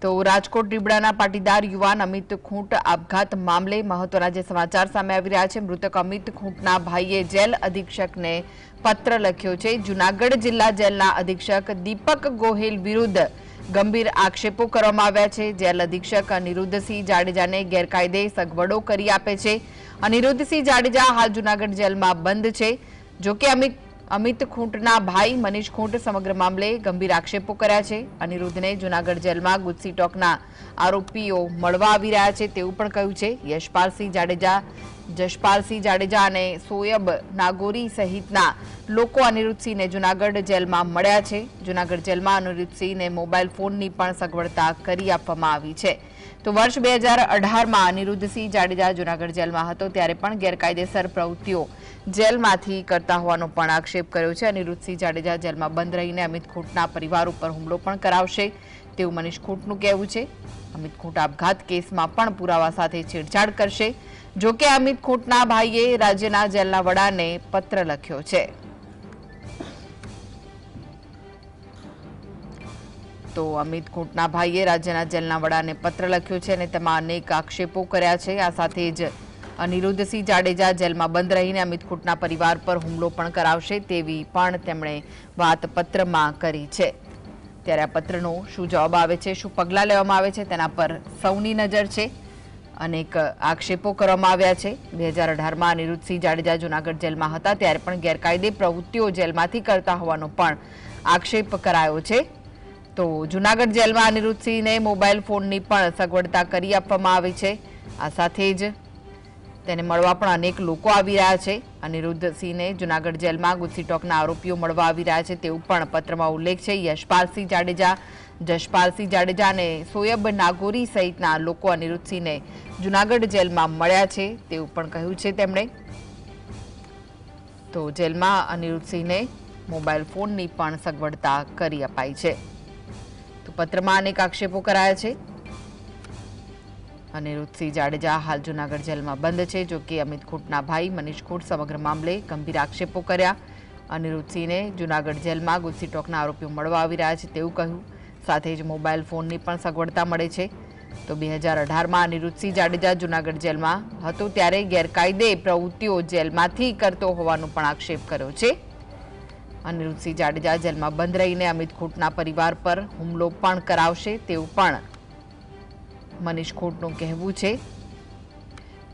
તો રાજકોટ રીબડાના પાટીદાર યુવાન અમિત ખૂંટ આપઘાત મામલે મહત્વના જે સમાચાર સામે આવી રહ્યા છે। મૃતક અમિત ખૂંટના ભાઈએ જેલ અધિક્ષકને પત્ર લખ્યો છે। જૂનાગઢ જિલ્લા જેલના અધિક્ષક દીપક ગોહિલ વિરુદ્ધ ગંભીર આક્ષેપો કરવામાં આવ્યા છે। જેલ અધિક્ષક અનિરુદ્ધસિંહ જાડેજાને ગેરકાયદે સગવડો કરી આપે છે। અનિરુદ્ધસિંહ જાડેજા હાલ જૂનાગઢ જેલમાં બંધ છે। જો કે અમિત ખૂંટના ભાઈ મનીષ ખૂંટ સમગ્ર મામલે ગંભીર આક્ષેપો કર્યા છે। અનિરુદ્ધને જૂનાગઢ જેલમાં ગુજસી ટોકના આરોપીઓ મળવા આવી રહ્યા છે તેવું પણ કહ્યું છે। જશપાલસિંહ જાડેજા અને સોયબ નાગોરી સહિતના લોકો અનિરુદ્ધસિંહને જૂનાગઢ જેલમાં મળ્યા છે। જૂનાગઢ જેલમાં અનિરુદ્ધસિંહને મોબાઈલ ફોનની પણ સગવડતા કરી આપવામાં આવી છે। તો વર્ષ 2018માં અનિરુદ્ધસિંહ જાડેજા જૂનાગઢ જેલમાં હતો ત્યારે પણ ગેરકાયદેસર પ્રવૃત્તિઓ જેલમાંથી કરતા હોવાનો પણ આક્ષેપ કર્યો છે। અનિરુદ્ધસિંહ જાડેજા જેલમાં બંધ રહીને અમિત ખૂંટના પરિવાર ઉપર હુમલો પણ કરાવશે તેવું મનીષ ખૂંટનું કહેવું છે। અમિત ખૂંટ આપઘાત કેસમાં પણ પુરાવા સાથે છેડછાડ કરશે। જો કે અમિત ખૂંટના ભાઈએ રાજ્યના જેલના વડાને પત્ર લખ્યો છે। તો અમિત ખૂંટના ભાઈએ રાજ્યના જેલના વડાને પત્ર લખ્યો છે અને તેમાં અનેક આક્ષેપો કર્યા છે। આ સાથે જ અનિરુદ્ધસિંહ જાડેજા જેલમાં બંધ રહીને અમિત ખૂંટના પરિવાર પર હુમલો પણ કરાવશે તેવી પણ તેમણે વાત પત્રમાં કરી છે। ત્યારે આ પત્રનો શું જવાબ આવે છે, શું પગલાં લેવામાં આવે છે તેના પર સૌની નજર છે। અનેક આક્ષેપો કરવામાં આવ્યા છે। 2018માં અનિરુદ્ધસિંહ જાડેજા જૂનાગઢ જેલમાં હતા ત્યારે પણ ગેરકાયદે પ્રવૃત્તિઓ જેલમાંથી કરતા હોવાનો પણ આક્ષેપ કરાયો છે। તો જૂનાગઢ જેલમાં અનિરુદ્ધસિંહને મોબાઈલ ફોનની પણ સગવડતા કરી આપવામાં આવી છે। આ સાથે જ તેને મળવા પણ અનેક લોકો આવી રહ્યા છે। અનિરુદ્ધસિંહને જૂનાગઢ જેલમાં ગુજસી ટોકના આરોપીઓ મળવા આવી રહ્યા છે તેવું પણ પત્રમાં ઉલ્લેખ છે। યશપાલસિંહ જાડેજા, જશપાલસિંહ જાડેજા અને સોયબ નાગોરી સહિતના લોકો અનિરુદ્ધસિંહને જૂનાગઢ જેલમાં મળ્યા છે તેવું પણ કહ્યું છે તેમણે। તો જેલમાં અનિરુદ્ધસિંહને મોબાઈલ ફોનની પણ સગવડતા કરી અપાઈ છે। તો પત્રમાં અનેક આક્ષેપો કરાયા છે। અનિરુદ્ધસિંહ જાડેજા હાલ જૂનાગઢ જેલમાં બંધ છે। જો કે અમિત ખૂંટના ભાઈ મનીષ ખૂંટ સમગ્ર મામલે ગંભીર આક્ષેપો કર્યા। અનિરુદ્ધસિંહને જૂનાગઢ જેલમાં ગુજસી ટોકના આરોપીઓ મળવા આવી રહ્યા છે તેવું કહ્યું। સાથે જ મોબાઈલ ફોનની પણ સગવડતા મળે છે। તો 2018માં અનિરુદ્ધસિંહ જાડેજા જૂનાગઢ જેલમાં હતો ત્યારે ગેરકાયદે પ્રવૃત્તિઓ જેલમાંથી કરતો હોવાનો પણ આક્ષેપ કર્યો છે। અનિરુદ્ધસિંહ જાડેજા જેલમાં બંધ રહીને અમિત ખૂંટના પરિવાર પર હુમલો પણ કરાવશે તેવું પણ મનીષ ખૂંટનું કહેવું છે।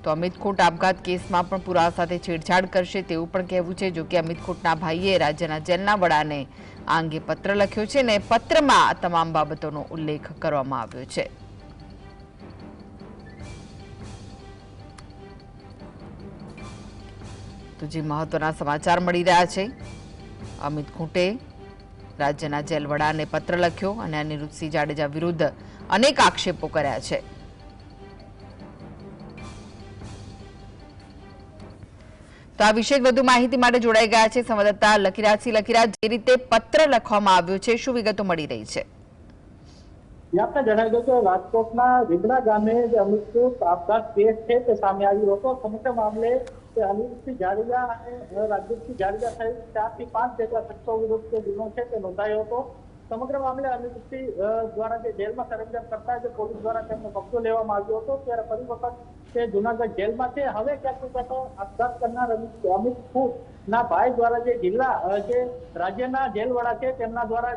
તો અમિત ખૂંટ આપઘાત કેસમાં પણ પુરાવા સાથે છેડછાડ કરશે તેવું પણ કહેવું છે। જો કે અમિત ખૂંટના ભાઈએ રાજ્યના જેલના વડાને આ અંગે પત્ર લખ્યો છે અને પત્રમાં આ તમામ બાબતોનો ઉલ્લેખ કરવામાં આવ્યો છે। તો જે મહત્વના સમાચાર મળી રહ્યા છે, અમિત ખૂંટે રાજ્યના જેલ વડાને પત્ર લખ્યો અને અનિરુદ્ધસિંહ જાડેજા વિરુદ્ધ અનેક આક્ષેપો કર્યા છે। તો આ વિશે વધુ માહિતી માટે જોડાઈ ગયા છે સંવાદદાતા લકીરાજસિંહ। લકીરાજ, જે રીતે પત્ર લખવામાં આવ્યો છે, શું વિગતો મળી રહી છે? આપને જણાવી દઉં કે રાજકોટના રીબડા ગામે જે અમિત ખૂંટ આપઘાત કેસ છે તે સામે આવ્યો હતો। સમગ્ર મામલે અનિરુદ્ધસિંહ જાડેજા અને રાજદીપસિંહ જાડેજા સહિત 4 થી 5 જેટલા શખ્સો વિરુદ્ધ જે ગુનો છે તે નોંધાયો હતો। સમગ્ર મામલે અનિરુદ્ધસિંહ દ્વારા જે જેલમાં સરેન્ડર કરતા જે પોલીસ દ્વારા તેમનો કબજો લેવામાં આવ્યો હતો ત્યારે ફરી વખત તે જૂનાગઢ જેલમાં છે। હવે ક્યાંક આપઘાત કરનાર અમિત ખૂંટ ના ભાઈ દ્વારા જે જિલ્લા જે રાજ્યના જેલ વડા છે તેમના દ્વારા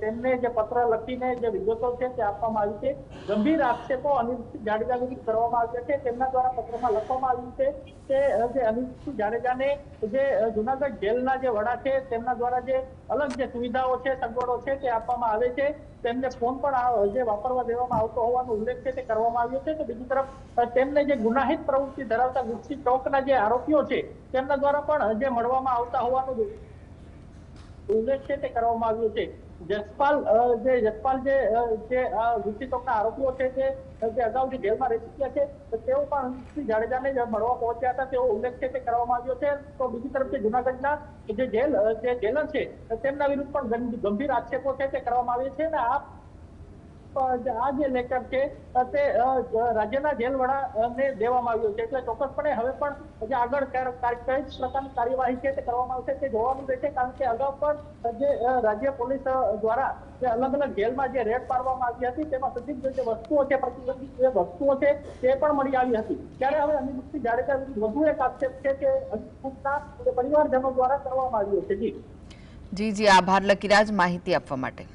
તેમને જે પત્ર લખીને જે વિગતો છે તે આપવામાં આવી છે। ગંભીર આક્ષેપો અનિરુદ્ધસિંહ જાડેજા વિરુદ્ધ કરવામાં આવ્યા છે। તેમના દ્વારા પત્રમાં લખવામાં આવ્યું છે કે જે અનિરુદ્ધસિંહ જાડેજાને જે જૂનાગઢ જેલના જે વડા છે તેમના દ્વારા જે અલગ જે સુવિધાઓ છે, સગવડો છે તે આપવામાં આવે છે। તેમને ફોન પણ જે વાપરવા દેવામાં આવતો હોવાનો ઉલ્લેખ છે તે કરવામાં આવ્યો છે। તો બીજી તરફ તેમને જે ગુનાહિત પ્રવૃત્તિ ધરાવતા ગુજસી ટોકના જે આરોપીઓ છે તેમના દ્વારા પણ જે મળવામાં આવતા હોવાનું ઉલ્લેખ છે તે કરવામાં આવ્યો છે। જસપાલ જે ગુજસી ટોકના આરોપીઓ છે તે અગાઉ જે જેલમાં રહી ચૂક્યા છે તેઓ પણ અનિરુદ્ધસિંહ જાડેજાને મળવા પહોંચ્યા હતા તેવો ઉલ્લેખ છે તે કરવામાં આવ્યો છે। તો બીજી તરફ જૂનાગઢના જે જેલર છે તેમના વિરુદ્ધ પણ ગંભીર આક્ષેપો છે તે કરવામાં આવે છે અને આ આ જે લેટર છે તે રાજ્યના જેલ વડાને દેવામાં આવ્યું છે, એટલે ચોક્કસપણે હવે પણ જે આગળ કઈ પ્રકારની કાર્યવાહી છે તે કરવામાં આવશે તે જોવાનું રહેશે, કારણ કે અગાઉ પણ જે રાજ્ય પોલીસ દ્વારા જે અલગ અલગ જેલમાં જે રેડ પાડવામાં આવી હતી તેમાં સંદિગ્ધ જે વસ્તુઓ છે, પ્રતિબંધિત જે વસ્તુઓ છે તે પણ મળી આવી હતી। ત્યારે હવે અનિરુદ્ધસિંહ જાડેજા વિરુદ્ધ વધુ એક આક્ષેપ છે કે અનિરુદ્ધના પરિવારજનો દ્વારા કરવામાં આવ્યો છે। જી જી, આભાર લકીરાજ માહિતી આપવા માટે।